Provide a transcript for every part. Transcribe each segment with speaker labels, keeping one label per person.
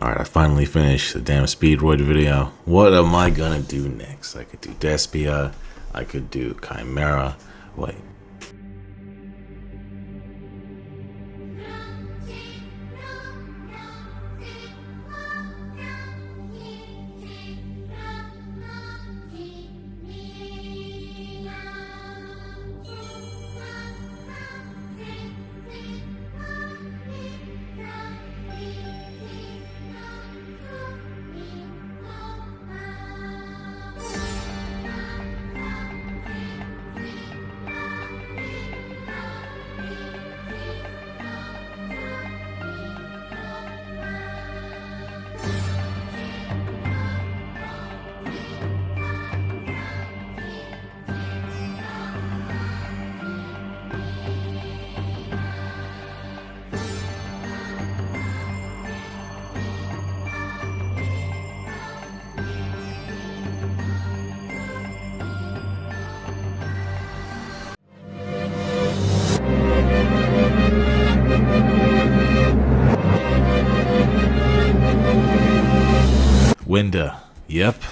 Speaker 1: Alright, I finally finished the damn Speedroid video. What am I gonna do next? I could do Despia, I could do Chimera. Wait. Winda. Yep,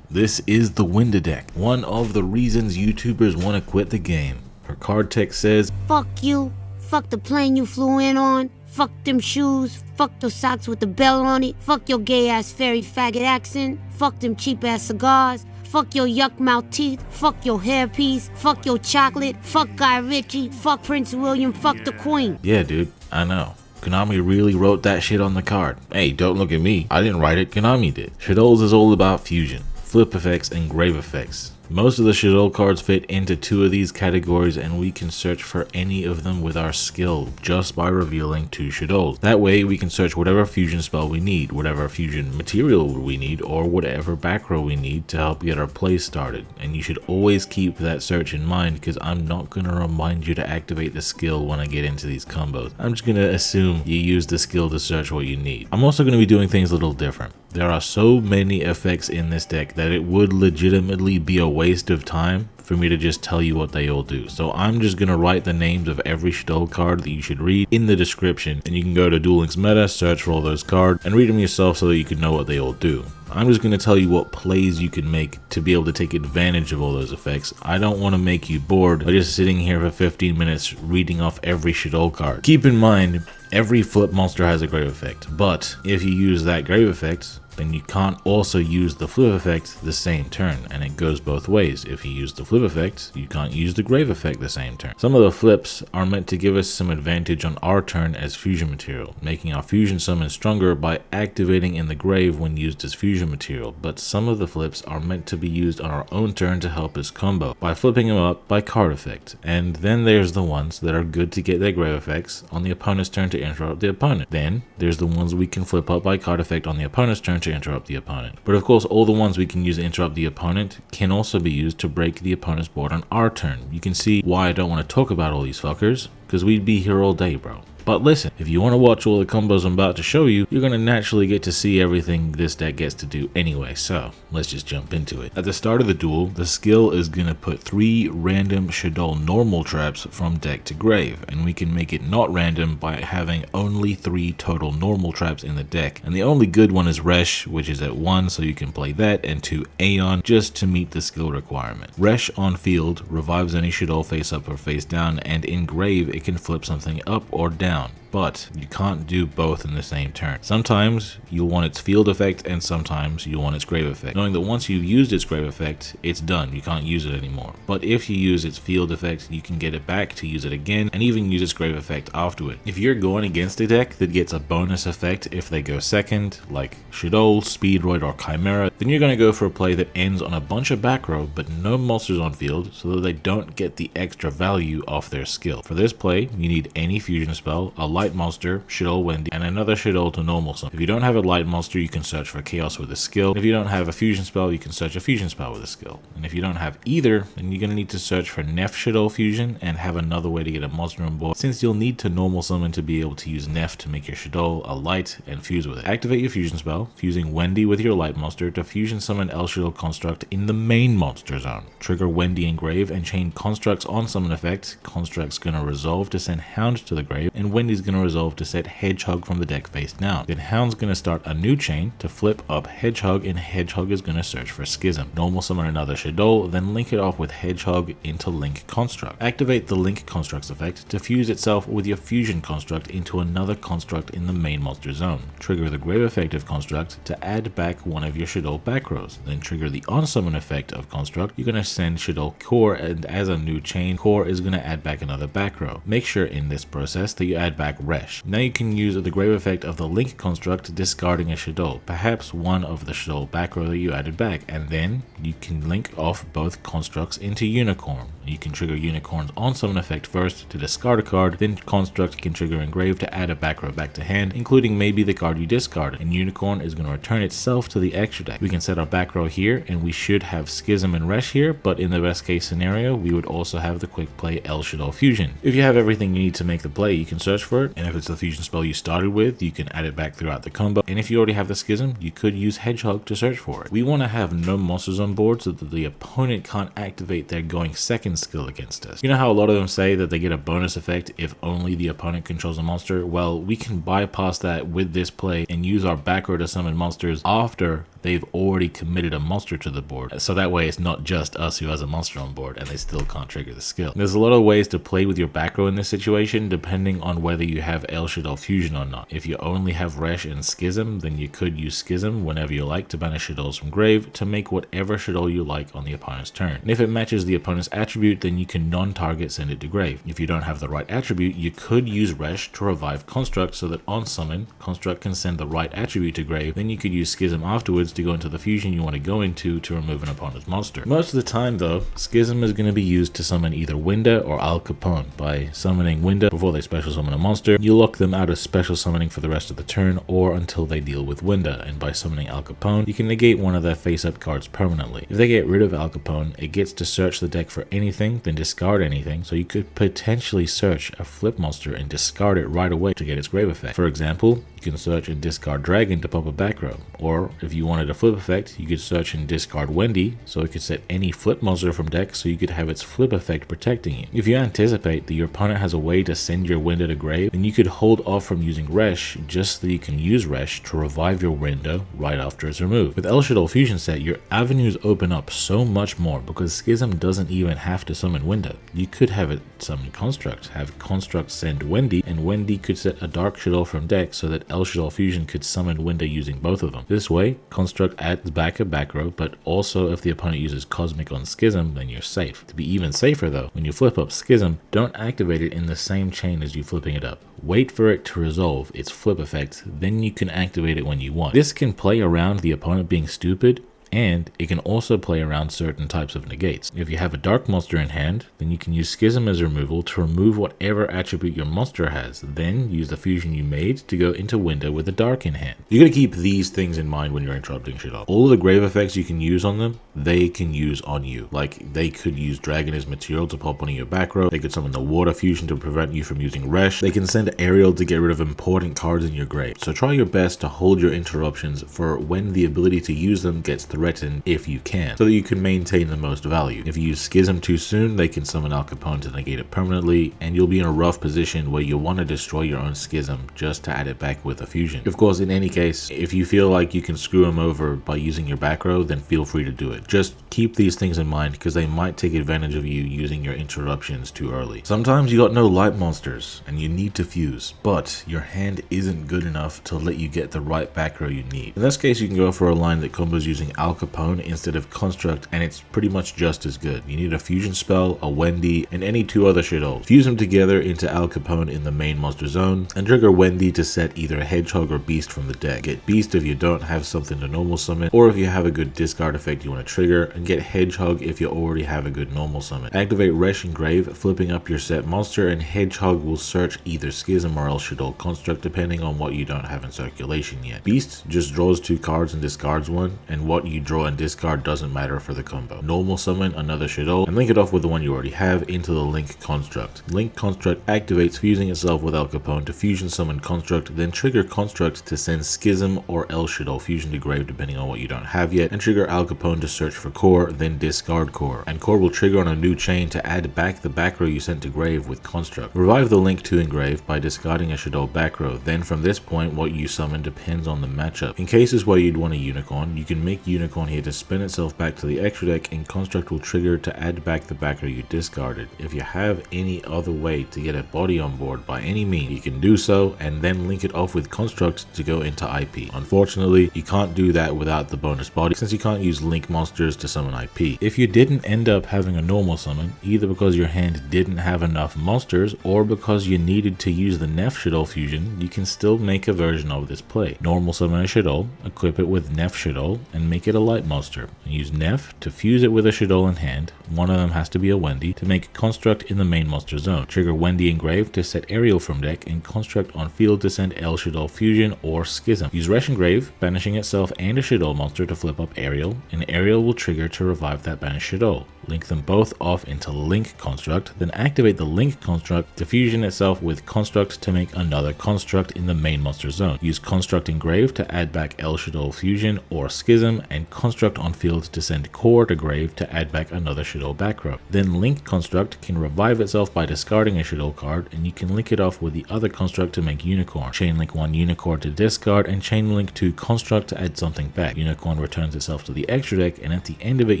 Speaker 1: this is the Winda deck. One of the reasons YouTubers want to quit the game. Her card text says,
Speaker 2: "Fuck you, fuck the plane you flew in on, fuck them shoes, fuck those socks with the bell on it, fuck your gay ass fairy faggot accent, fuck them cheap ass cigars, fuck your yuck mouth teeth, fuck your hairpiece, fuck your chocolate, fuck Guy Ritchie, fuck Prince William, fuck the Queen."
Speaker 1: Yeah, dude, I know. Konami really wrote that shit on the card. Hey, don't look at me. I didn't write it, Konami did. Shaddolls is all about fusion, flip effects, and grave effects. Most of the Shaddoll cards fit into two of these categories, and we can search for any of them with our skill just by revealing two Shaddolls. That way we can search whatever fusion spell we need, whatever fusion material we need, or whatever back row we need to help get our play started. And you should always keep that search in mind, because I'm not going to remind you to activate the skill when I get into these combos. I'm just going to assume you use the skill to search what you need. I'm also going to be doing things a little different. There are so many effects in this deck that it would legitimately be a waste of time for me to just tell you what they all do. So I'm just going to write the names of every Shaddoll card that you should read in the description, and you can go to Duel Links Meta, search for all those cards, and read them yourself so that you can know what they all do. I'm just going to tell you what plays you can make to be able to take advantage of all those effects. I don't want to make you bored by just sitting here for 15 minutes reading off every Shaddoll card. Keep in mind, every flip monster has a grave effect, but if you use that grave effect, then you can't also use the flip effect the same turn, and it goes both ways. If you use the flip effect, you can't use the grave effect the same turn. Some of the flips are meant to give us some advantage on our turn as fusion material, making our fusion summon stronger by activating in the grave when used as fusion material, but some of the flips are meant to be used on our own turn to help us combo, by flipping them up by card effect. And then there's the ones that are good to get their grave effects on the opponent's turn to interrupt the opponent. Then there's the ones we can flip up by card effect on the opponent's turn to interrupt the opponent. But of course, all the ones we can use to interrupt the opponent can also be used to break the opponent's board on our turn. You can see why I don't want to talk about all these fuckers, because we'd be here all day, bro. But listen, if you want to watch all the combos I'm about to show you, you're going to naturally get to see everything this deck gets to do anyway, so let's just jump into it. At the start of the duel, the skill is going to put 3 random Shaddoll normal traps from deck to grave, and we can make it not random by having only 3 total normal traps in the deck. And the only good one is Resh, which is at 1, so you can play that, and 2 Aeon, just to meet the skill requirement. Resh on field revives any Shaddoll face up or face down, and in grave it can flip something up or down. But you can't do both in the same turn. Sometimes you'll want its field effect, and sometimes you'll want its grave effect, knowing that once you've used its grave effect, it's done, you can't use it anymore. But if you use its field effect, you can get it back to use it again, and even use its grave effect afterward. If you're going against a deck that gets a bonus effect if they go second, like Shaddoll, Speedroid, or Chimera, then you're going to go for a play that ends on a bunch of back row but no monsters on field, so that they don't get the extra value off their skill. For this play, you need any fusion spell, a light monster, Shaddoll Wendy, and another Shaddoll to normal summon. If you don't have a light monster, you can search for chaos with a skill. If you don't have a fusion spell, you can search a fusion spell with a skill. And if you don't have either, then you're going to need to search for nehshaddoll fusion and have another way to get a monster on board, since you'll need to normal summon to be able to use Nef to make your Shaddoll a light and fuse with it. Activate your fusion spell, fusing Wendy with your light monster to fusion summon helshaddoll construct in the main monster zone. Trigger Wendy in grave and chain constructs on summon effect. Construct's going to resolve to send Hound to the grave, and Wendy's going to resolve to set hedgehog from the deck face down. Then hound's going to start a new chain to flip up hedgehog, and hedgehog is going to search for schism. Normal summon another Shaddoll, then link it off with hedgehog into link construct. Activate the link constructs effect to fuse itself with your fusion construct into another construct in the main monster zone. Trigger the grave effect of construct to add back one of your Shaddoll back rows. Then trigger the on summon effect of construct. You're going to send Shaddoll core, and as a new chain, core is going to add back another back row. Make sure in this process that you add back resh. Now you can use the grave effect of the link construct discarding a Shaddoll, perhaps one of the Shaddoll back row that you added back, and then you can link off both constructs into unicorn. You can trigger unicorn's on summon effect first to discard a card, then construct can trigger engrave to add a back row back to hand, including maybe the card you discarded, and unicorn is going to return itself to the extra deck. We can set our back row here, and we should have schism and resh here, but in the best case scenario, we would also have the quick play helshaddoll fusion. If you have everything you need to make the play, you can search for it, and if it's the fusion spell you started with, you can add it back throughout the combo, and if you already have the schism, you could use hedgehog to search for it. We want to have no monsters on board so that the opponent can't activate their going second skill against us. You know how a lot of them say that they get a bonus effect if only the opponent controls a monster? Well, we can bypass that with this play and use our back row to summon monsters after they've already committed a monster to the board, so that way it's not just us who has a monster on board and they still can't trigger the skill. There's a lot of ways to play with your back row in this situation depending on whether you have helshaddoll fusion or not. If you only have resh and schism, then you could use schism whenever you like to banish Shaddolls from grave to make whatever Shaddoll you like on the opponent's turn. And if it matches the opponent's attribute, then you can non-target send it to grave. If you don't have the right attribute, you could use resh to revive construct so that on summon, construct can send the right attribute to grave, then you could use schism afterwards to go into the fusion you want to go into to remove an opponent's monster. Most of the time though, schism is going to be used to summon either Winda or Capone. By summoning Winda before they special summon a monster, you lock them out of special summoning for the rest of the turn or until they deal with Winda, and by summoning Capone, you can negate one of their face-up cards permanently. If they get rid of Capone, it gets to search the deck for anything, then discard anything, so you could potentially search a flip monster and discard it right away to get its grave effect. For example, you can search and discard Dragon to pop a back row, or if you wanted a flip effect, you could search and discard Wendy, so it could set any flip monster from deck so you could have its flip effect protecting you. If you anticipate that your opponent has a way to send your Winda to grave, then you could hold off from using resh just so you can use resh to revive your Winda right after it's removed. With helshaddoll fusion set, your avenues open up so much more because schism doesn't even have to summon Winda. You could have it summon construct, have construct send Wendy, and Wendy could set a dark Shaddoll from deck so that helshaddoll fusion could summon Winda using both of them. This way, construct adds back a back row, but also if the opponent uses cosmic on schism, then you're safe. To be even safer though, when you flip up schism, don't activate it in the same chain as you flipping it up. Wait for it to resolve its flip effect, then you can activate it when you want. This can play around the opponent being stupid, and it can also play around certain types of negates. If you have a dark monster in hand, then you can use schism as removal to remove whatever attribute your monster has, then use the fusion you made to go into Winda with a dark in hand. You gotta keep these things in mind when you're interrupting Shaddoll. All of the grave effects you can use on them, they can use on you. Like, they could use Dragon as material to pop one of your back row, they could summon the water fusion to prevent you from using resh, they can send Ariel to get rid of important cards in your grave. So try your best to hold your interruptions for when the ability to use them gets threatened if you can, so that you can maintain the most value. If you use schism too soon, they can summon Capone to negate it permanently, and you'll be in a rough position where you'll want to destroy your own schism just to add it back with a fusion. Of course, in any case, if you feel like you can screw them over by using your back row, then feel free to do it. Just keep these things in mind because they might take advantage of you using your interruptions too early. Sometimes you got no light monsters and you need to fuse, but your hand isn't good enough to let you get the right back row you need. In this case, you can go for a line that combos using Capone instead of construct, and it's pretty much just as good. You need a fusion spell, a Wendy, and any two other Shaddolls. Fuse them together into Capone in the main monster zone, and trigger Wendy to set either hedgehog or beast from the deck. Get beast if you don't have something to normal summon, or if you have a good discard effect you want to trigger, and get hedgehog if you already have a good normal summon. Activate resh and grave, flipping up your set monster, and hedgehog will search either schism or helshaddoll construct depending on what you don't have in circulation yet. Beast just draws 2 cards and discards one, and what you you draw and discard doesn't matter for the combo. Normal summon another Shaddoll and link it off with the one you already have into the link construct. Link construct activates fusing itself with El Capone to fusion summon construct, then trigger construct to send schism or helshaddoll fusion to grave depending on what you don't have yet, and trigger El Capone to search for core, then discard core. And core will trigger on a new chain to add back the back row you sent to grave with construct. Revive the link to engrave by discarding a Shaddoll back row. Then from this point what you summon depends on the matchup. In cases where you'd want a unicorn, you can make unicorn here to spin itself back to the extra deck, and construct will trigger to add back the back row you discarded. If you have any other way to get a body on board by any means, you can do so and then link it off with construct to go into IP. Unfortunately, you can't do that without the bonus body since you can't use link monsters to summon IP. If you didn't end up having a normal summon, either because your hand didn't have enough monsters or because you needed to use the nehshaddoll fusion, you can still make a version of this play. Normal summon a Shaddoll, equip it with nehshaddoll, and make it a light monster. And use Neh to fuse it with a Shaddoll in hand. One of them has to be a Wendy to make construct in the main monster zone. Trigger Wendy engrave to set Ariel from deck, and construct on field to send helshaddoll fusion or schism. Use resh engrave, banishing itself and a Shaddoll monster to flip up Ariel, and Ariel will trigger to revive that banished Shaddoll. Link them both off into link construct, then activate the link construct to fusion itself with construct to make another construct in the main monster zone. Use construct engrave to add back helshaddoll fusion or schism, and construct on field to send core to grave to add back another Shaddoll back row. Then link construct can revive itself by discarding a Shaddoll card, and you can link it off with the other construct to make unicorn. Chain link one unicorn to discard, and chain link two construct to add something back. Unicorn returns itself to the extra deck, and at the end of it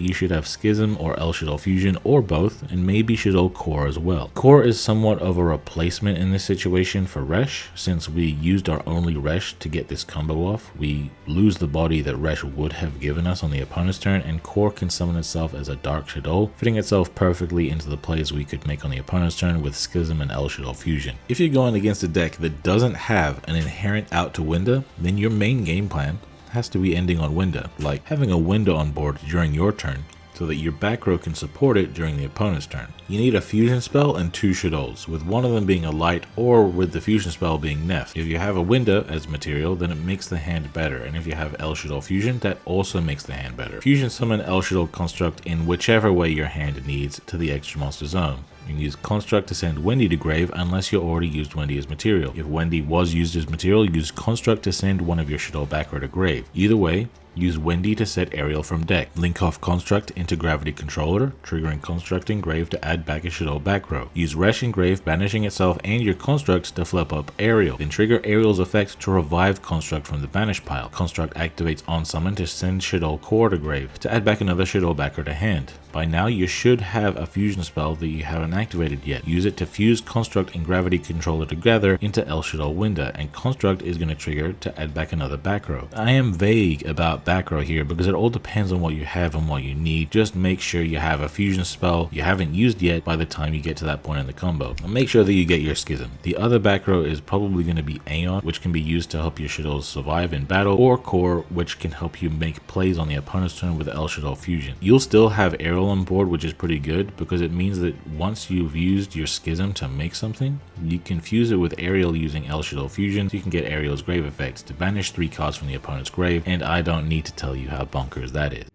Speaker 1: you should have schism or helshaddoll fusion or both, and maybe Shaddoll core as well. Core is somewhat of a replacement in this situation for resh. Since we used our only resh to get this combo off, we lose the body that resh would have given us on the opponent's turn, and core can summon itself as a dark Shaddoll, fitting itself perfectly into the plays we could make on the opponent's turn with schism and helshaddoll fusion. If you're going against a deck that doesn't have an inherent out to Winda, then your main game plan has to be ending on Winda, like having a Winda on board during your turn so that your back row can support it during the opponent's turn. You need a fusion spell and two Shaddolls, with one of them being a light or with the fusion spell being Neh. If you have a Winda as material, then it makes the hand better, and if you have helshaddoll fusion, that also makes the hand better. Fusion summon helshaddoll construct in whichever way your hand needs to the extra monster zone. You can use construct to send Wendy to grave unless you already used Wendy as material. If Wendy was used as material, use construct to send one of your Shaddoll back row to grave. Either way, use Wendy to set Ariel from deck. Link off construct into gravity controller, triggering construct engrave to add back a Shaddoll back row. Use resh engrave, banishing itself and your construct to flip up Ariel. Then trigger Ariel's effect to revive construct from the banish pile. Construct activates on summon to send Shaddoll core to grave to add back another Shaddoll back row to hand. By now you should have a fusion spell that you haven't activated yet. Use it to fuse construct and gravity controller together into helshaddoll Winda, and construct is going to trigger to add back another back row. I am vague about back row here because it all depends on what you have and what you need. Just make sure you have a fusion spell you haven't used yet by the time you get to that point in the combo. And make sure that you get your schism. The other back row is probably going to be aeon, which can be used to help your Shaddolls survive in battle, or core, which can help you make plays on the opponent's turn with helshaddoll fusion. You'll still have Ariel on board, which is pretty good because it means that once you've used your schism to make something, you can fuse it with Ariel using helshaddoll fusion, so you can get Ariel's grave effects to banish 3 cards from the opponent's grave, and I don't need to tell you how bonkers that is.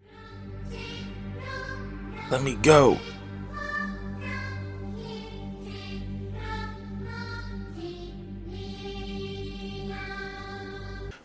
Speaker 1: Let me go!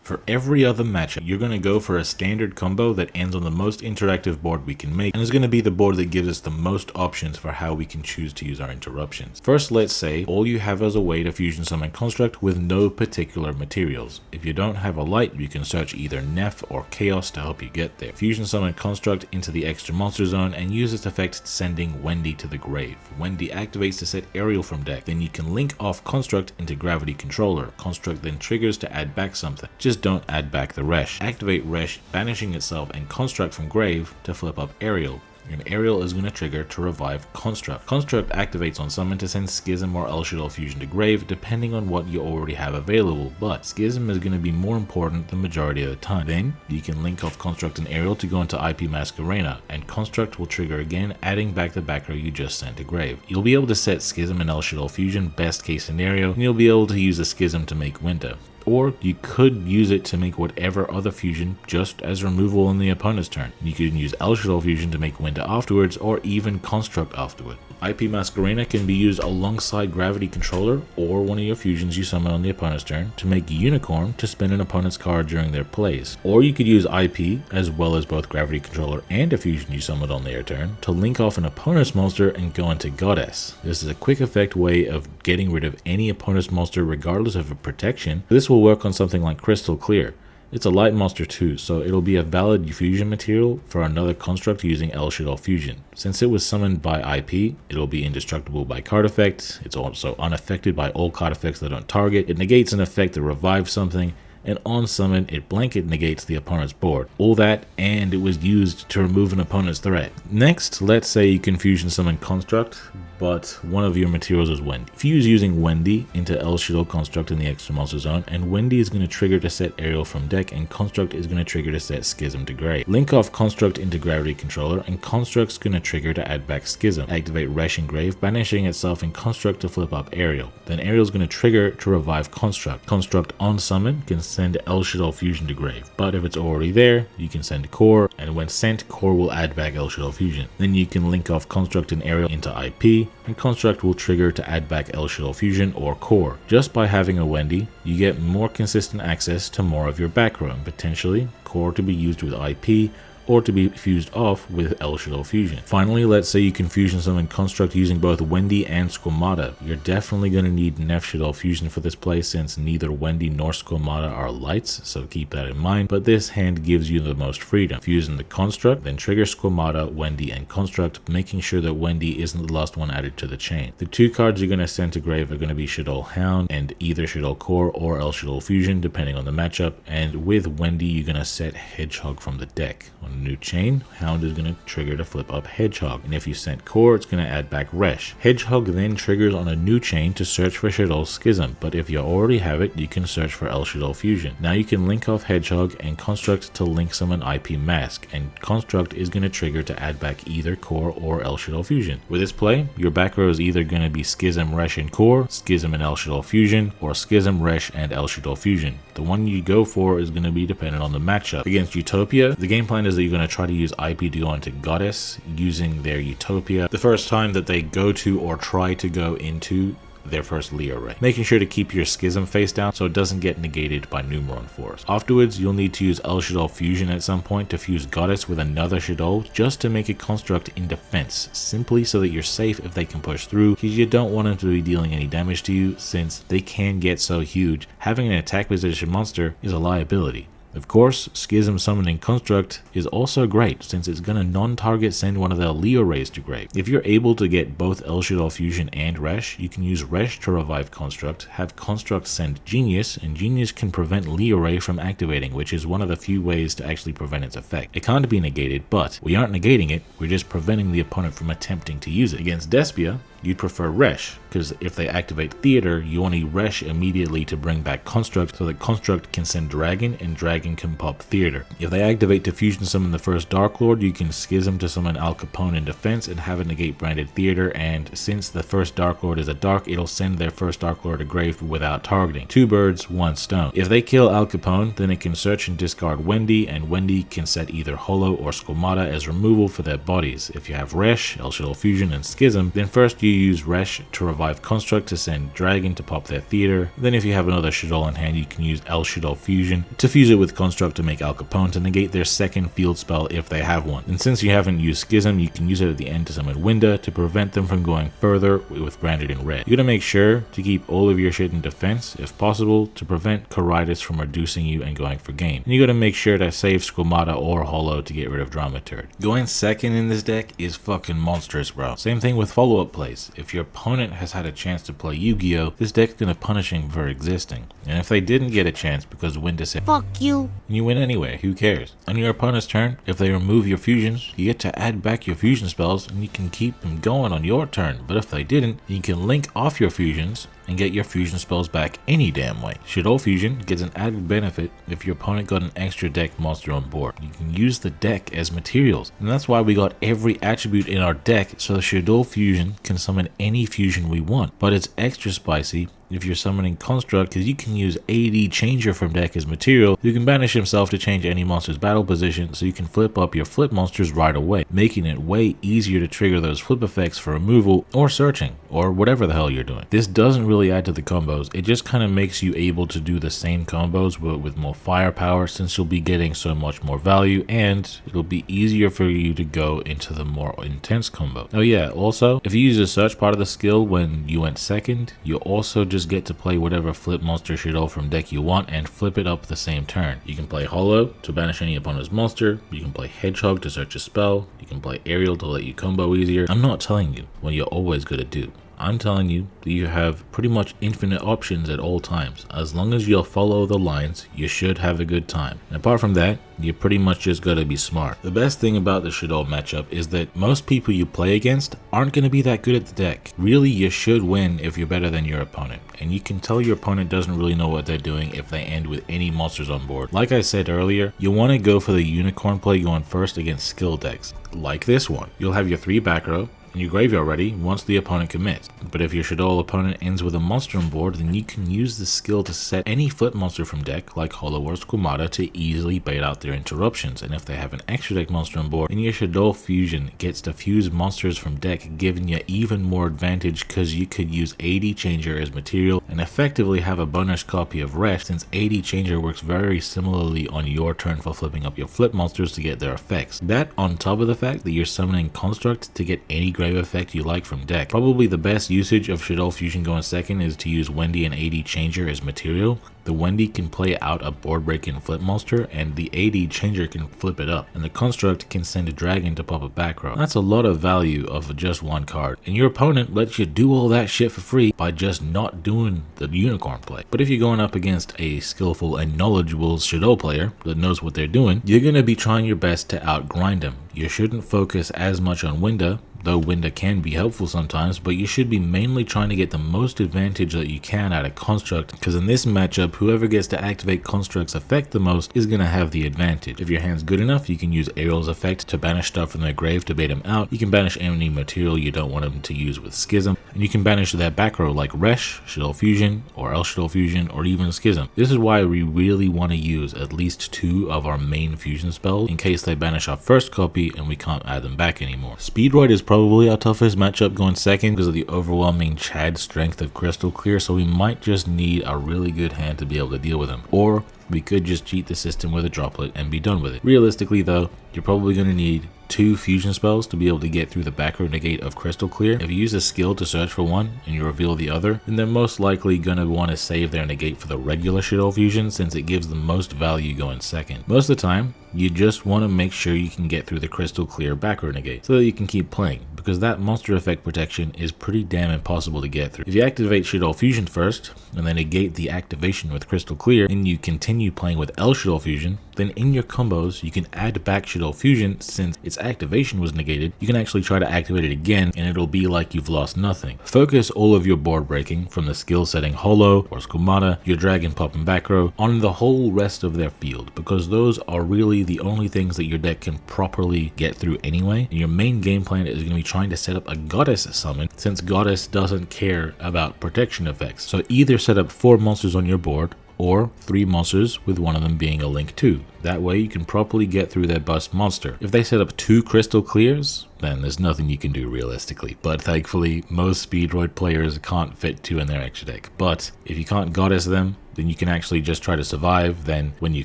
Speaker 1: For every other matchup, you're going to go for a standard combo that ends on the most interactive board we can make, and is going to be the board that gives us the most options for how we can choose to use our interruptions. First, let's say all you have is a way to fusion summon construct with no particular materials. If you don't have a light, you can search either Neh or Chaos to help you get there. Fusion summon construct into the extra monster zone and use its effect sending Wendy to the grave. Wendy activates to set Ariel from deck. Then you can link off construct into gravity controller. Construct then triggers to add back something. Just don't add back the resh. Activate resh, banishing itself and construct from grave to flip up Ariel. And Ariel is going to trigger to revive construct. Construct activates on summon to send schism or helshaddoll fusion to grave depending on what you already have available, but schism is going to be more important the majority of the time. Then you can link off construct and Ariel to go into IP Mask Arena, and construct will trigger again, adding back the back row you just sent to grave. You'll be able to set schism and helshaddoll fusion best case scenario, and you'll be able to use a schism to make Winda. or you could use it to make whatever other fusion just as removal on the opponent's turn. You can use elshaddoll fusion to make Winda afterwards, or even construct afterward. IP Masquerena can be used alongside Gravity Controller or one of your fusions you summon on the opponent's turn to make Unicorn to spin an opponent's card during their plays. Or you could use IP as well as both Gravity Controller and a fusion you summoned on their turn to link off an opponent's monster and go into Goddess. This is a quick effect way of getting rid of any opponent's monster regardless of a protection. This will work on something like Crystal Clear. It's a light monster too, so it'll be a valid fusion material for another construct using elshaddoll fusion. Since it was summoned by IP, it'll be indestructible by card effects. It's also unaffected by all card effects that don't target. It negates an effect that revives something, and on summon, it blanket negates the opponent's board. All that, and it was used to remove an opponent's threat. Next, let's say you can fusion summon construct, but one of your materials is Wendy. Fuse using Wendy into elshaddoll construct in the extra monster zone, and Wendy is going to trigger to set Ariel from deck, and construct is going to trigger to set Schism to grave. Link off construct into Gravity Controller, and construct's going to trigger to add back Schism. Activate resh and grave, banishing itself in construct to flip up Ariel. Then Ariel's going to trigger to revive construct. Construct on summon can send elshaddoll fusion to grave, but if it's already there, you can send core, and when sent, core will add back elshaddoll fusion. Then you can link off construct and Ariel into IP, and construct will trigger to add back elshaddoll fusion or core. Just by having a Wendy, you get more consistent access to more of your back row, and potentially core to be used with IP or to be fused off with elshaddoll fusion. Finally, let's say you can fusion summon construct using both Wendy and Squamata. You're definitely going to need nehshaddoll fusion for this play since neither Wendy nor Squamata are lights, so keep that in mind, but this hand gives you the most freedom. Fusing the construct, then trigger Squamata, Wendy, and construct, making sure that Wendy isn't the last one added to the chain. The two cards you're going to send to grave are going to be Shaddoll Hound and either Shaddoll Core or elshaddoll fusion depending on the matchup, and with Wendy you're going to set Hedgehog from the deck. On a new chain, Hound is going to trigger to flip up Hedgehog, and if you sent Core, it's going to add back Resh. Hedgehog then triggers on a new chain to search for Shaddoll's Schism, but if you already have it, you can search for elshaddoll fusion. Now you can link off Hedgehog and construct to link summon IP Mask, and construct is going to trigger to add back either Core or elshaddoll fusion. With this play, your back row is either going to be Schism, Resh, and Core, Schism and elshaddoll fusion, or Schism, Resh, and elshaddoll fusion. The one you go for is going to be dependent on the matchup. Against Utopia, the game plan is that you're going to try to use IP to go into Goddess using their Utopia the first time that they go to or try to go into their first Leo Ray, making sure to keep your Schism face down so it doesn't get negated by Numeron Force. Afterwards, you'll need to use elshaddoll fusion at some point to fuse Goddess with another Shaddoll just to make a construct in defense, simply so that you're safe if they can push through, because you don't want them to be dealing any damage to you since they can get so huge. Having an attack position monster is a liability. Of course, Schism summoning construct is also great since it's gonna non-target send one of their Leo Rays to grave. If you're able to get both elshaddoll fusion and Resh, you can use Resh to revive construct, have construct send Genius, and Genius can prevent Leo Ray from activating, which is one of the few ways to actually prevent its effect. It can't be negated, but we aren't negating it, we're just preventing the opponent from attempting to use it. Against Despia, you'd prefer Resh, because if they activate Theater, you want to Resh immediately to bring back Construct so that Construct can send Dragon and Dragon can pop Theater. If they activate to fusion summon the first Dark Lord, you can Schism to summon Al Capone in defense and have it negate branded Theater, and since the first Dark Lord is a Dark, it'll send their first Dark Lord to grave without targeting. Two birds, one stone. If they kill Al Capone, then it can search and discard Wendy, and Wendy can set either Holo or Squamata as removal for their bodies. If you have Resh, elshaddoll fusion, and Schism, then first you use Resh to revive construct to send Dragon to pop their Theater. Then if you have another Shaddoll in hand, you can use elshaddoll fusion to fuse it with construct to make Al Capone to negate their second field spell if they have one. And since you haven't used Schism, you can use it at the end to summon Winda to prevent them from going further with branded in red. You're gonna make sure to keep all of your shit in defense if possible to prevent Caritas from reducing you and going for game. And you gotta make sure to save Squamata or Holo to get rid of Dramaturg. Going second in this deck is fucking monstrous, bro. Same thing with follow-up plays. If your opponent has had a chance to play Yu-Gi-Oh, this deck's gonna punish him for existing. And if they didn't get a chance because Winda said
Speaker 2: Fuck you,
Speaker 1: you win anyway, who cares? On your opponent's turn, if they remove your fusions, you get to add back your fusion spells and you can keep them going on your turn. But if they didn't, you can link off your fusions and get your fusion spells back any damn way. Shaddoll fusion gets an added benefit if your opponent got an extra deck monster on board. You can use the deck as materials, and that's why we got every attribute in our deck so Shaddoll fusion can summon any fusion we want. But it's extra spicy if you're summoning construct, because you can use AD changer from deck as material, you can banish himself to change any monster's battle position so you can flip up your flip monsters right away, making it way easier to trigger those flip effects for removal or searching or whatever the hell you're doing. This doesn't really add to the combos, it just kind of makes you able to do the same combos but with more firepower, since you'll be getting so much more value and it'll be easier for you to go into the more intense combo. Oh yeah, also if you use the search part of the skill when you went second, you also just get to play whatever flip monster Shaddoll from deck you want and flip it up the same turn. You can play Hollow to banish any opponent's monster, you can play Hedgehog to search a spell, you can play Ariel to let you combo easier. I'm not telling you what you're always gonna do. I'm telling you that you have pretty much infinite options at all times. As long as you'll follow the lines, you should have a good time. And apart from that, you pretty much just gotta be smart. The best thing about the Shaddoll matchup is that most people you play against aren't gonna be that good at the deck. Really, you should win if you're better than your opponent. And you can tell your opponent doesn't really know what they're doing if they end with any monsters on board. Like I said earlier, you wanna go for the unicorn play going first against skill decks. Like this one. You'll have your 3 back row and your graveyard ready once the opponent commits. But if your Shaddoll opponent ends with a monster on board, then you can use the skill to set any flip monster from deck, like Hollow or Squamata, to easily bait out their interruptions. And if they have an extra deck monster on board, then your Shaddoll fusion gets to fuse monsters from deck, giving you even more advantage because you could use AD changer as material and effectively have a bonus copy of Resh, since AD changer works very similarly on your turn for flipping up your flip monsters to get their effects. That on top of the fact that you're summoning construct to get any grave effect you like from deck. Probably the best usage of Shaddoll fusion going second is to use Wendy and AD changer as material. The Wendy can play out a board breaking flip monster and the AD changer can flip it up, and the construct can send a dragon to pop a back row. That's a lot of value of just one card, and your opponent lets you do all that shit for free by just not doing the unicorn play. But if you're going up against a skillful and knowledgeable Shaddoll player that knows what they're doing, you're going to be trying your best to outgrind them. You shouldn't focus as much on Winda, though Winda can be helpful sometimes, but you should be mainly trying to get the most advantage that you can out of construct, because in this matchup, whoever gets to activate construct's effect the most is going to have the advantage. If your hand's good enough, you can use Ariel's effect to banish stuff from their grave to bait them out. You can banish any material you don't want them to use with Schism, and you can banish their back row like Resh, Shaddoll Fusion, or helshaddoll Fusion, or even Schism. This is why we really want to use at least 2 of our main fusion spells in case they banish our first copy and we can't add them back anymore. Speedroid is probably our toughest matchup going second because of the overwhelming Chad strength of Crystal Clear, so we might just need a really good hand to be able to deal with him. Or we could just cheat the system with a droplet and be done with it. Realistically though, you're probably going to need 2 fusion spells to be able to get through the back row negate of Crystal Clear. If you use a skill to search for one and you reveal the other, then they're most likely going to want to save their negate for the regular Shaddoll fusion, since it gives the most value going second. Most of the time, you just want to make sure you can get through the Crystal Clear back row negate so that you can keep playing, because that monster effect protection is pretty damn impossible to get through. If you activate Shaddoll Fusion first and then negate the activation with Crystal Clear and you continue playing with helshaddoll Fusion, then in your combos you can add back Shaddoll Fusion. Since its activation was negated, you can actually try to activate it again and it'll be like you've lost nothing. Focus all of your board breaking from the skill setting Hollow or Squamata, your dragon pop and back row, on the whole rest of their field, because those are really the only things that your deck can properly get through anyway. And your main game plan is going to be trying to set up a goddess summon, since goddess doesn't care about protection effects. So either set up 4 monsters on your board or 3 monsters with one of them being a link 2. That way you can properly get through their bust monster. If they set up 2 Crystal Clears, then there's nothing you can do realistically. But thankfully, most Speedroid players can't fit 2 in their extra deck. But if you can't goddess them, then you can actually just try to survive. Then when you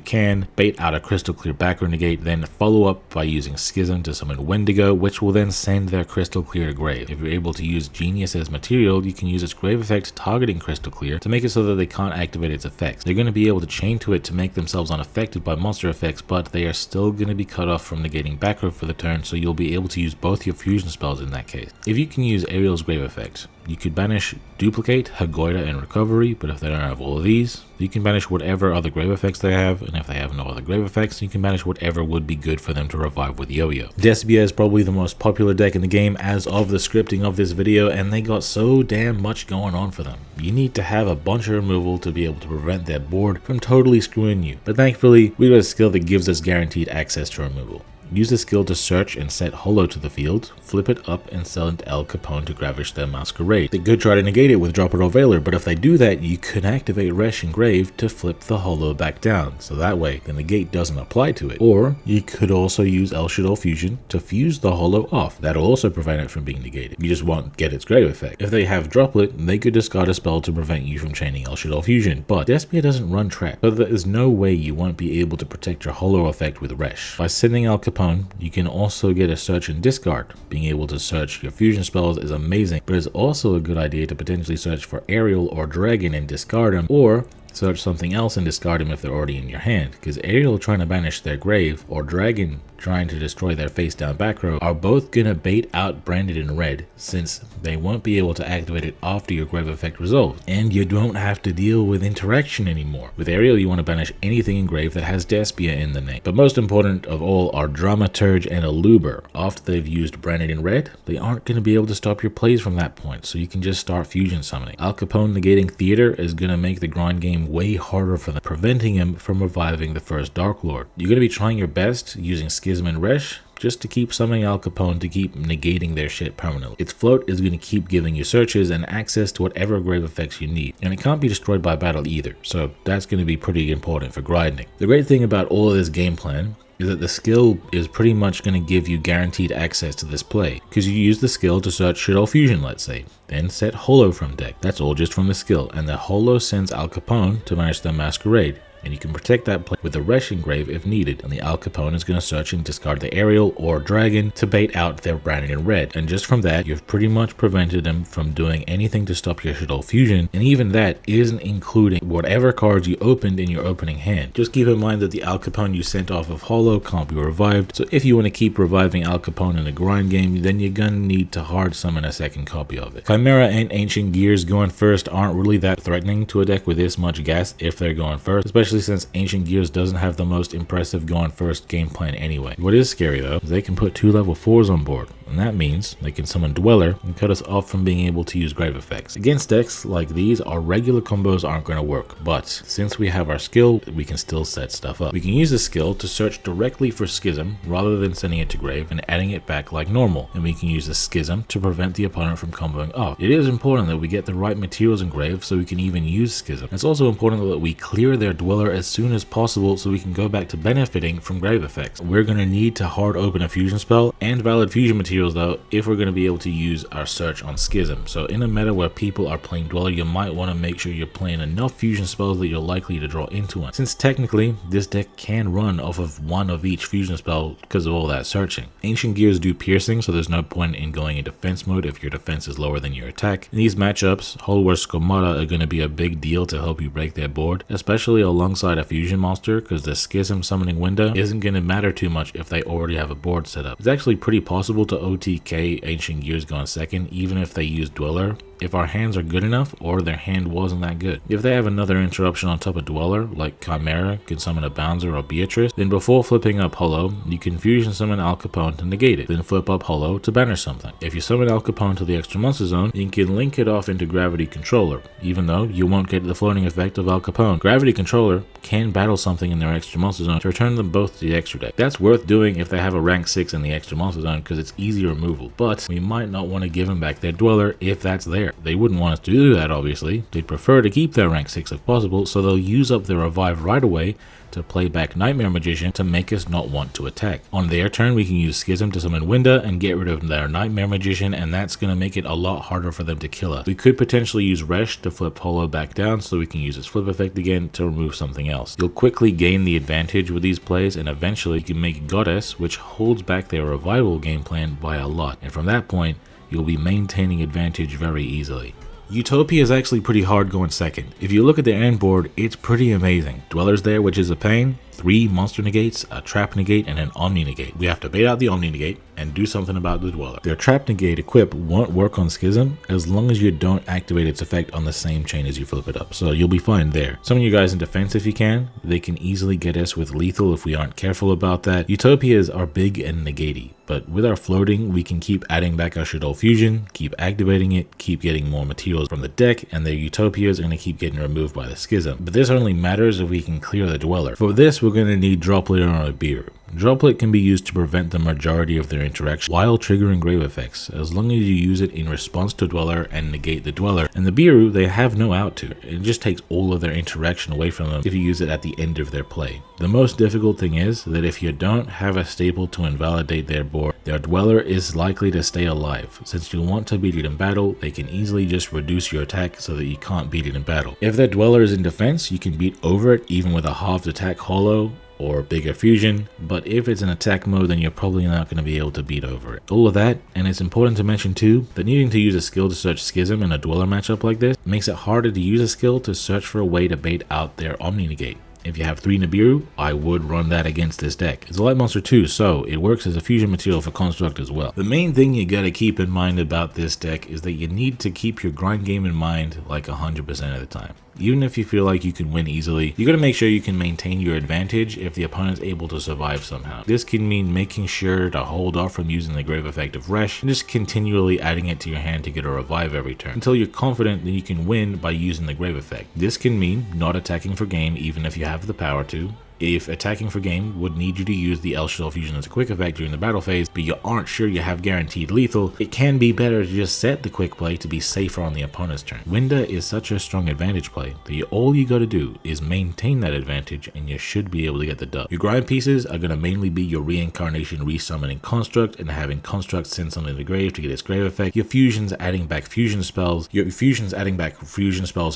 Speaker 1: can, bait out a Crystal Clear back row negate, then follow up by using Schism to summon Wendigo, which will then send their Crystal Clear to grave. If you're able to use Genius as material, you can use its grave effect targeting Crystal Clear to make it so that they can't activate its effects. They're going to be able to chain to it to make themselves unaffected by monster effects, but they are still going to be cut off from negating back row for the turn, so you'll be able to use both your fusion spells in that case. If you can use Ariel's grave effect, you could banish Duplicate, Hagoida, and Recovery, but if they don't have all of these, you can banish whatever other grave effects they have, and if they have no other grave effects, you can banish whatever would be good for them to revive with Yugioh. Despia is probably the most popular deck in the game as of the scripting of this video, and they got so damn much going on for them. You need to have a bunch of removal to be able to prevent their board from totally screwing you, but thankfully we got a skill that gives us guaranteed access to removal. Use the skill to search and set holo to the field, flip it up and send El Capone to Gravish their masquerade. They could try to negate it with Drop It or Veiler, but if they do that, you could activate Resh and Grave to flip the holo back down, so that way the negate doesn't apply to it. Or you could also use helshaddoll fusion to fuse the holo off. That'll also prevent it from being negated. You just won't get its grave effect. If they have Droplet, they could discard a spell to prevent you from chaining helshaddoll fusion, but Despia doesn't run trap, so there is no way you won't be able to protect your holo effect with Resh. By sending El Capone, you can also get a search and discard. Being able to search your fusion spells is amazing, but it's also a good idea to potentially search for Ariel or Dragon and discard them, or search something else and discard them if they're already in your hand, because Ariel trying to banish their grave or Dragon trying to destroy their face down back row are both gonna bait out Branded in red, since they won't be able to activate it after your grave effect resolves, and you don't have to deal with interaction anymore. With Ariel, you want to banish anything in grave that has Despia in the name, but most important of all are Dramaturge and Aluber. After they've used Branded in red, they aren't going to be able to stop your plays from that point, so you can just start fusion summoning. El Capone negating Theater is going to make the grind game way harder for them, preventing him from reviving the first Dark Lord. You're going to be trying your best using Schism and Resh just to keep summoning El Capone to keep negating their shit permanently. Its float is going to keep giving you searches and access to whatever grave effects you need, and it can't be destroyed by battle either, so that's going to be pretty important for grinding. The great thing about all of this game plan is that the skill is pretty much going to give you guaranteed access to this play, because you use the skill to search Shaddoll fusion, let's say, then set holo from deck. That's all just from the skill, and the holo sends El Capone to manage their masquerade, and you can protect that play with a Resh engrave if needed, and the El Capone is going to search and discard the Ariel or Dragon to bait out their Branded in red, and just from that you've pretty much prevented them from doing anything to stop your Shaddoll fusion, and even that isn't including whatever cards you opened in your opening hand. Just keep in mind that the El Capone you sent off of holo can't be revived, so if you want to keep reviving El Capone in a grind game, then you're gonna need to hard summon a second copy of it. Chimera and Ancient Gears going first aren't really that threatening to a deck with this much gas if they're going first, especially since Ancient Gears doesn't have the most impressive going first game plan anyway. What is scary though is they can put 2 level 4s on board, and that means they can summon Dweller and cut us off from being able to use grave effects. Against decks like these, our regular combos aren't going to work, but since we have our skill, we can still set stuff up. We can use the skill to search directly for Schism rather than sending it to grave and adding it back like normal, and we can use the Schism to prevent the opponent from comboing off. It is important that we get the right materials in grave so we can even use Schism. It's also important that we clear their Dweller as soon as possible so we can go back to benefiting from grave effects. We're going to need to hard open a fusion spell and valid fusion materials though if we're going to be able to use our search on Schism. So in a meta where people are playing Dweller, you might want to make sure you're playing enough fusion spells that you're likely to draw into one, since technically this deck can run off of one of each fusion spell because of all that searching. Ancient Gears do piercing, so there's no point in going in defense mode if your defense is lower than your attack. In these matchups, Holwer Squamata are going to be a big deal to help you break their board, especially alongside a fusion monster, because the Schism summoning Winda isn't going to matter too much if they already have a board set up. It's actually pretty possible to OTK Ancient Gears going second even if they use Dweller, if our hands are good enough or their hand wasn't that good. If they have another interruption on top of Dweller, like Chimera can summon a Bouncer or Beatrice, then before flipping up holo, you can fusion summon El Capone to negate it, then flip up holo to banish something. If you summon El Capone to the extra monster zone, you can link it off into Gravity Controller, even though you won't get the floating effect of El Capone. Gravity Controller can battle something in their extra monster zone to return them both to the extra deck. That's worth doing if they have a rank 6 in the extra monster zone because it's easy removal, but we might not want to give them back their Dweller if that's there. They wouldn't want us to do that, obviously. They'd prefer to keep their rank 6 if possible, so they'll use up their revive right away to play back Nightmare Magician to make us not want to attack. On their turn, we can use Schism to summon Winda and get rid of their Nightmare Magician, and that's going to make it a lot harder for them to kill us. We could potentially use Resh to flip holo back down so we can use its flip effect again to remove something else. You'll quickly gain the advantage with these plays, and eventually you can make Goddess, which holds back their revival game plan by a lot, and from that point, you'll be maintaining advantage very easily. Utopia is actually pretty hard going second. If you look at the end board, it's pretty amazing. Dweller's there, which is a pain, 3 monster negates, a trap negate, and an omni negate. We have to bait out the omni negate and do something about the Dweller. Their trap negate equip won't work on Schism as long as you don't activate its effect on the same chain as you flip it up, so you'll be fine there. Some of you guys in defense if you can. They can easily get us with lethal if we aren't careful about that. Utopias are big and negatey, but with our floating, we can keep adding back our Shaddoll fusion, keep activating it, keep getting more materials from the deck, and their Utopias are going to keep getting removed by the Schism. But this only matters if we can clear the Dweller. For this, we're going to need Droplet on a beer. Droplet can be used to prevent the majority of their interaction while triggering grave effects, as long as you use it in response to Dweller and negate the Dweller. And the Biru, they have no out to. It just takes all of their interaction away from them if you use it at the end of their play. The most difficult thing is that if you don't have a staple to invalidate their board, their Dweller is likely to stay alive. Since you want to beat it in battle, they can easily just reduce your attack so that you can't beat it in battle. If their Dweller is in defense, you can beat over it even with a halved attack holo or bigger fusion, but if it's in attack mode, then you're probably not going to be able to beat over it. All of that, and it's important to mention too, that needing to use a skill to search Schism in a Dweller matchup like this makes it harder to use a skill to search for a way to bait out their Omni Negate. If you have 3 Nibiru, I would run that against this deck. It's a light monster too, so it works as a fusion material for construct as well. The main thing you gotta keep in mind about this deck is that you need to keep your grind game in mind like 100% of the time. Even if you feel like you can win easily, you gotta make sure you can maintain your advantage if the opponent's able to survive somehow. This can mean making sure to hold off from using the grave effect of Resh and just continually adding it to your hand to get a revive every turn until you're confident that you can win by using the grave effect. This can mean not attacking for game even if you have the power to. If attacking for game would need you to use the helshaddoll fusion as a quick effect during the battle phase, but you aren't sure you have guaranteed lethal, it can be better to just set the quick play to be safer on the opponent's turn. Winda is such a strong advantage play that all you gotta do is maintain that advantage and you should be able to get the dub. Your grind pieces are gonna mainly be your reincarnation resummoning construct and having construct send something to the grave to get its grave effect, your fusions adding back fusion spells,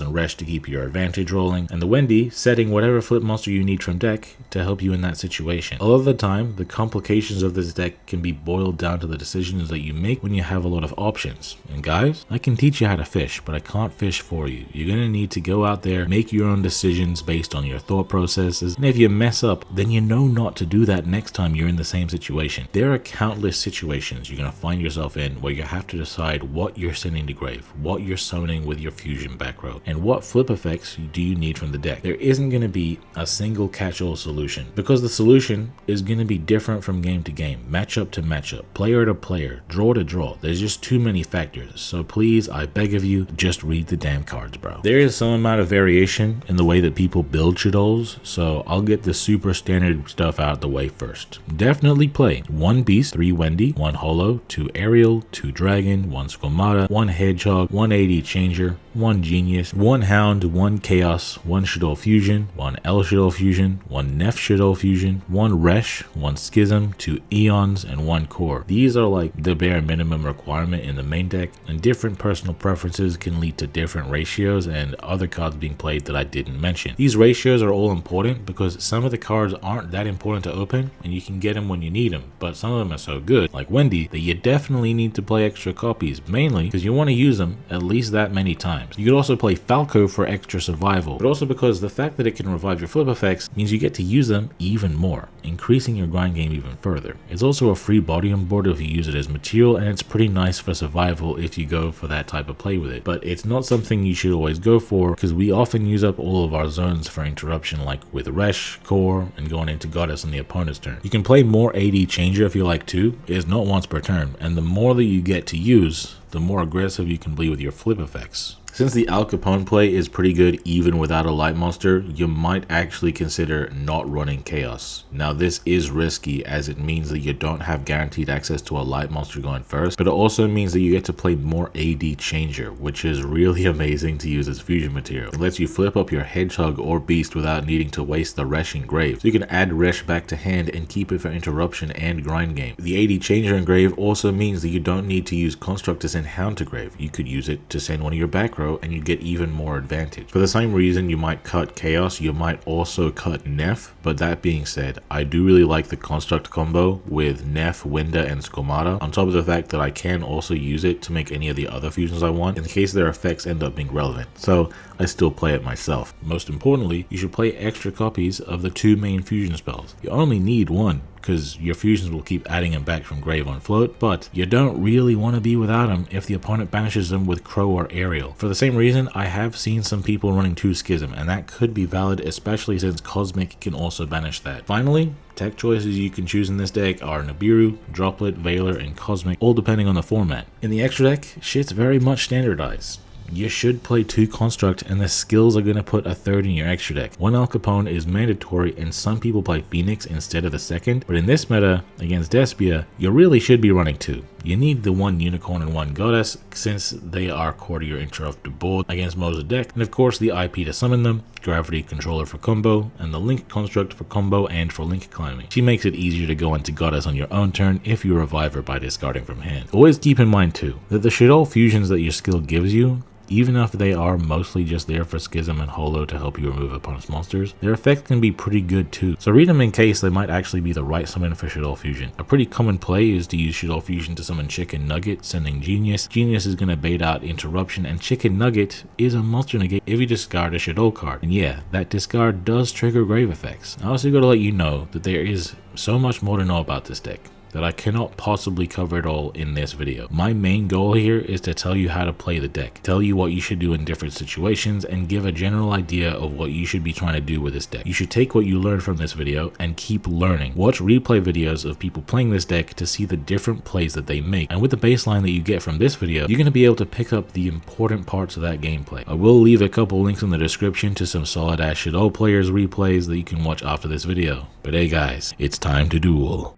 Speaker 1: and resh to keep your advantage rolling, and the Wendy setting whatever flip monster you need from deck to help you in that situation. A lot of the time, the complications of this deck can be boiled down to the decisions that you make when you have a lot of options. And guys, I can teach you how to fish, but I can't fish for you. You're gonna need to go out there, make your own decisions based on your thought processes, and if you mess up, then you know not to do that next time you're in the same situation. There are countless situations you're gonna find yourself in where you have to decide what you're sending to grave, what you're summoning with your fusion back row, and what flip effects do you need from the deck. There isn't gonna be a single catch-all solution, because the solution is going to be different from game to game, matchup to matchup, player to player, draw to draw. There's just too many factors, so please, I beg of you, just read the damn cards, bro. There is some amount of variation in the way that people build Shaddolls, so I'll get the super standard stuff out the way first. Definitely play 1 beast, 3 Wendy, 1 holo, 2 ariel, 2 dragon, 1 squamata, 1 hedgehog, 1 AD changer, 1 genius, 1 hound, 1 chaos, 1 shaddoll fusion, 1 elshaddoll fusion, 1 nehshaddoll fusion, 1 resh, 1 schism, 2 aeons, and 1 core. These are like the bare minimum requirement in the main deck, and different personal preferences can lead to different ratios and other cards being played that I didn't mention. These ratios are all important because some of the cards aren't that important to open and you can get them when you need them, but some of them are so good, like Wendy, that you definitely need to play extra copies, mainly because you want to use them at least that many times. You could also play Falco for extra survival, but also because the fact that it can revive your flip effects means you get to use them even more, increasing your grind game even further. It's also a free body on board if you use it as material, and it's pretty nice for survival if you go for that type of play with it, but it's not something you should always go for because we often use up all of our zones for interruption, like with resh, core, and going into goddess on the opponent's turn. You can play more AD changer if you like to. It is not once per turn, and the more that you get to use, the more aggressive you can be with your flip effects. Since the Al Capone play is pretty good even without a light monster, you might actually consider not running Chaos. Now this is risky as it means that you don't have guaranteed access to a light monster going first, but it also means that you get to play more AD Changer, which is really amazing to use as fusion material. It lets you flip up your hedgehog or beast without needing to waste the resh in grave. So you can add resh back to hand and keep it for interruption and grind game. The AD Changer in grave also means that you don't need to use construct to send hound to grave. You could use it to send one of your back row and you get even more advantage. For the same reason you might cut Chaos, you might also cut Nef, but that being said, I do really like the construct combo with Nef, Winda, and Squamata, on top of the fact that I can also use it to make any of the other fusions I want in case their effects end up being relevant, so I still play it myself. Most importantly, you should play extra copies of the 2 main fusion spells. You only need 1, because your fusions will keep adding them back from grave on float, but you don't really want to be without them if the opponent banishes them with Crow or Ariel. For the same reason, I have seen some people running 2 Schism, and that could be valid, especially since Cosmic can also banish that. Finally, tech choices you can choose in this deck are Nibiru, Droplet, Veiler, and Cosmic, all depending on the format. In the extra deck, shit's very much standardized. you should play 2 construct and the skills are going to put a third in your extra deck. 1 Al Capone is mandatory and some people play Phoenix instead of the second, but in this meta against Despia, you really should be running 2. You need the 1 Unicorn and 1 Goddess since they are core to your interrupted board against most of the deck, and of course the IP to summon them, Gravity Controller for combo, and the Link Construct for combo and for link climbing. She makes it easier to go into Goddess on your own turn if you revive her by discarding from hand. Always keep in mind too, that the Shaddoll fusions that your skill gives you, even if they are mostly just there for Schism and Holo to help you remove opponent's monsters, their effect can be pretty good too. So read them in case they might actually be the right summon for Shaddoll Fusion. A pretty common play is to use Shaddoll Fusion to summon Chicken Nugget, sending Genius. Genius is going to bait out Interruption, and Chicken Nugget is a monster negate if you discard a Shaddoll card. And yeah, that discard does trigger grave effects. I also got to let you know that there is so much more to know about this deck that I cannot possibly cover it all in this video. My main goal here is to tell you how to play the deck, tell you what you should do in different situations, and give a general idea of what you should be trying to do with this deck. You should take what you learned from this video and keep learning. Watch replay videos of people playing this deck to see the different plays that they make, and with the baseline that you get from this video, you're going to be able to pick up the important parts of that gameplay. I will leave a couple links in the description to some solid ass Shaddoll players replays that you can watch after this video. But hey guys, it's time to duel.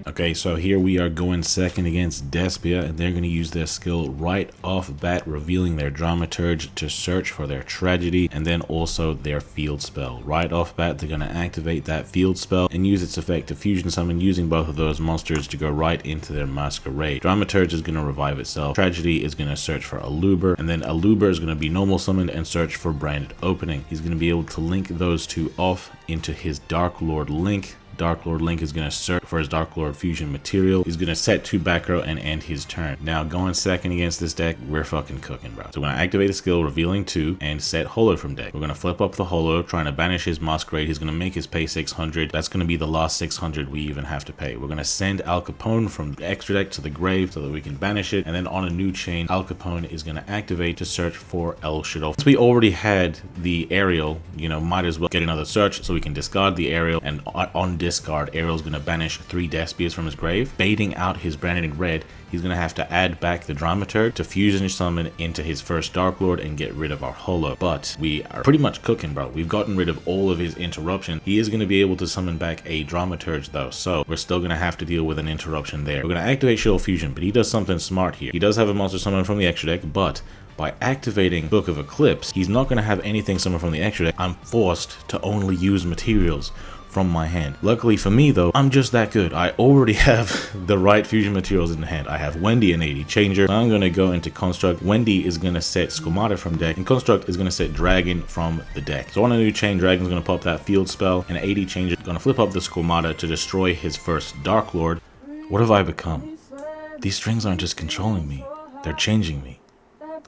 Speaker 1: Okay, so here we are going second against Despia, and they're going to use their skill right off bat, revealing their dramaturge to search for their tragedy, and then also their field spell. Right off bat, they're going to activate that field spell and use its effect to fusion summon, using both of those monsters to go right into their masquerade. Dramaturge is going to revive itself, tragedy is going to search for Aluber, and then Aluber is going to be normal summoned and search for branded opening. He's going to be able to link those two off into his Dark Lord Link. Dark Lord Link is going to search for his Dark Lord fusion material. He's going to set 2 back row and end his turn. Now going second against this deck, we're fucking cooking, bro. So we're going to activate a skill, revealing 2, and set Holo from deck. We're going to flip up the Holo, trying to banish his Masquerade. He's going to make his pay 600. That's going to be the last 600 we even have to pay. We're going to send Al Capone from the extra deck to the grave so that we can banish it. And then on a new chain, Al Capone is going to activate to search for helshaddoll. Since we already had the Ariel, you know, might as well get another search so we can discard the Ariel, and on discard, Ariel's going to banish 3 Despias from his grave, baiting out his branded red. He's going to have to add back the Dramaturg to fusion summon into his first Dark Lord and get rid of our Holo. But we are pretty much cooking, bro. We've gotten rid of all of his interruption. He is going to be able to summon back a Dramaturge though, so we're still going to have to deal with an interruption there. We're going to activate Shaddoll Fusion, but he does something smart here. He does have a monster summon from the extra deck, but by activating Book of Eclipse, he's not going to have anything summoned from the extra deck. I'm forced to only use materials from my hand. Luckily for me though, I'm just that good. I already have the right fusion materials in hand. I have Wendy and 80 changer. I'm going to go into Construct. Wendy is going to set Squamata from deck, and Construct is going to set Dragon from the deck. So on a new chain, Dragon's going to pop that field spell, and 80 changer is going to flip up the Squamata to destroy his first Dark Lord. What have I become? These strings aren't just controlling me, they're changing me.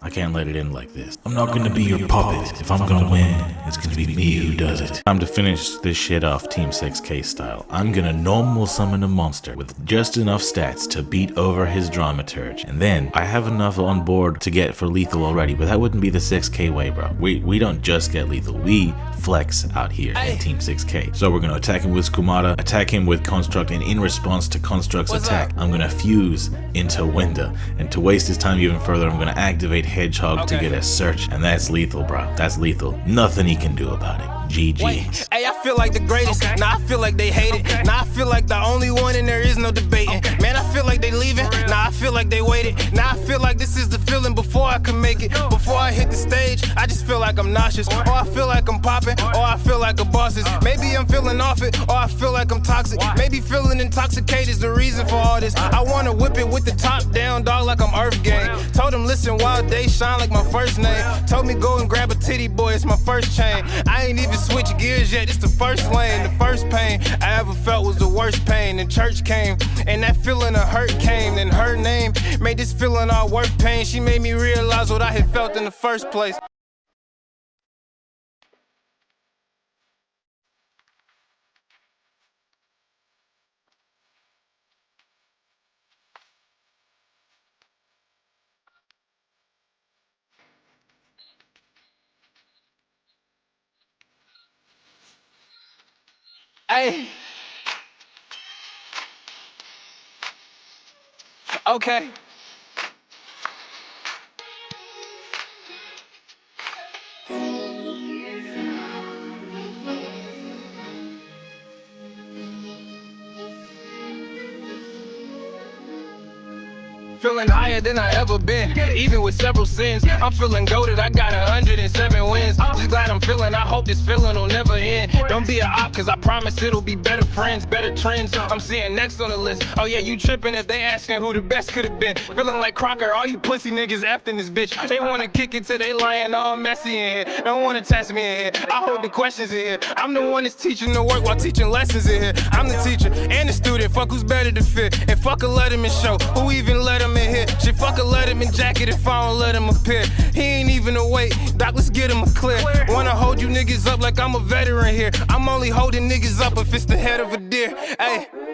Speaker 1: I can't let it end like this. I'm not gonna be your puppet. If I'm gonna win, it's gonna be me who does it. Time to finish this shit off Team 6K style. I'm gonna normal summon a monster with just enough stats to beat over his Dramaturge. And then I have enough on board to get for lethal already, but that wouldn't be the 6K way, bro. We don't just get lethal, we flex out here in Team 6K. So we're gonna attack him with Squamata, attack him with Construct, and in response to Construct's attack, I'm gonna fuse into Winda. And to waste his time even further, I'm gonna activate Hedgehog to get a search, and that's lethal, bro. That's lethal. Nothing he can do about it. GG's.
Speaker 3: Hey, I feel like the greatest. Now I feel like they hate it. Now I feel like the only one and there is no debating. Man, I feel like they leaving. Now I feel like they waited. Now I feel like this is the feeling before I can make it. Before I hit the stage, I just feel like I'm nauseous. Or I feel like I'm popping. Or I feel like a boss is. Maybe I'm feeling off it. Or I feel like I'm toxic. Maybe feeling intoxicated is the reason for all this. I wanna whip it with the top down, dog, like I'm Earth Gang. Told him, listen, wild day shine like my first name. Told me go and grab a titty, boy, it's my first chain. I ain't even switch gears yet, it's the first lane. The first pain I ever felt was the worst pain. Then church came, and that feeling of hurt came. Then her name made this feeling all worth pain. She made me realize what I had felt in the first place. Hey. Okay. Feeling higher than I ever been, even with several sins. I'm feeling goated, I got 107 wins. Just glad I'm feeling, I hope this feeling will never end. Don't be an op, cause I promise it'll be better friends, better trends. I'm seeing next on the list. Oh yeah, you tripping if they asking who the best could've been. Feeling like Crocker, all you pussy niggas after this bitch. They wanna kick it till they lying all messy in here. Don't wanna test me in here, I hold the questions in here. I'm the one that's teaching the work while teaching lessons in here. I'm the teacher and the student, fuck who's better to fit. And fuck a Letterman show, who even let him in here? Shit, fuck a Letterman jacket if I don't let him appear. He ain't even awake, doc, let's get him a clear. Wanna hold you niggas up like I'm a veteran here. I'm only holding niggas up if it's the head of a deer. Ayy.